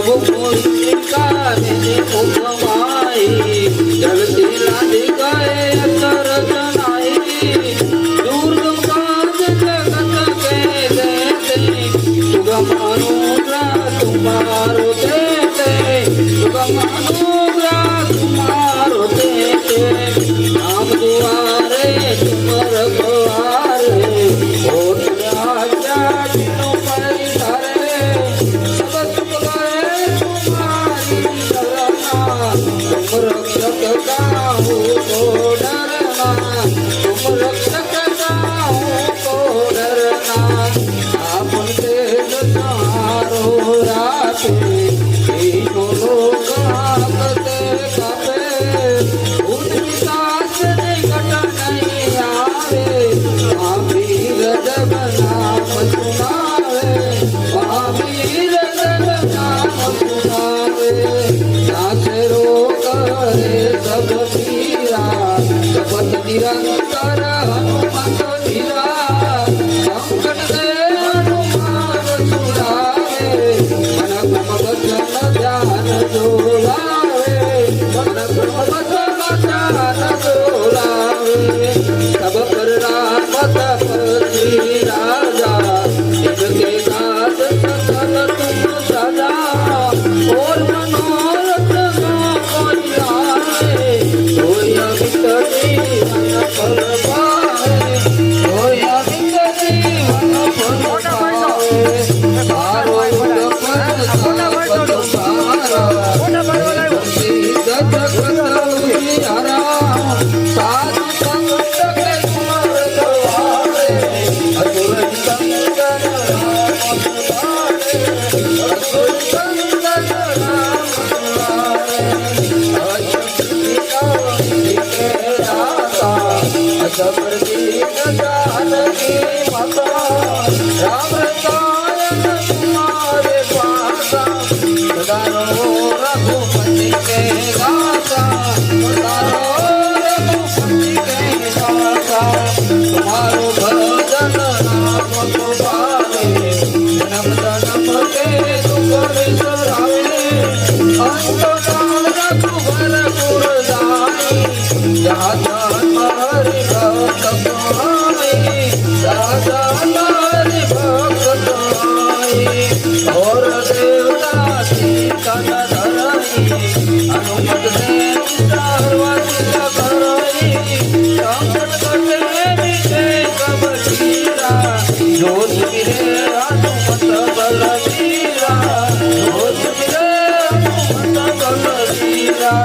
प्रभु मुस्लिका निधि उपमाई जलती लादी गए तरस नाई दुर्गम काज जगत के देते सुगम अनुग्रह तुम्हारो देते सुगम अनुग्रह तुम्हारो देते नाम दुआरे तुम रखवारे और आज्ञा बिनु परिधारे सब सुख गए तुम्हारी शरणा तुम रक्षक काहू को डरना तुम रक्षक काहू को डरना आपन तेज तुम्हारो राखे तीनों लोग आकते कापे भूत पिशाच निकट नहीं आवे महावीर जब नाम सुनावे महावीर जब नाम सुनावे नासे रोग करे सब पीरा जपत निरंतर हनुमत धीरा संकट से हनुमान छुड़ावे मन क्रम वचन ध्यान जो लावे मन क्रम वचन ध्यान जो लावे सब पर रामत पृथ्वी राजा इनके साथ सकल तुम सदा और मनोरथ न कोई आए कोई अमित जीवन फल पाए कोई अमित जीवन फल पाए सारो गुण पद सारो सिद्ध जगत उजियारा साधु संत के तुमर द्वारे असुर संगन राम दुआरे असुर संगन राम दुआरे अजय के दाता असबर दीन जानकी माता राम रसायन तुम्हारे पासा सदा रहो रघुपति के दाता सदा रहो रघुपति के दाता तुम्हारो भजन नाम सुभावे जन्म जन्म के दुख बिसरावे अंत काल रघुवर पुर जाई जहाँ जन्म हरि भक्त पाई जहाँ जन्म हरि भक्त पाई और देवता सीता न धरई हनुमत से सर्वसिद्ध करई संकट कटे मिटे सब पीरा जो सुमिरे हनुमत बलबीरा जो सुमिरे हनुमत बलबीरा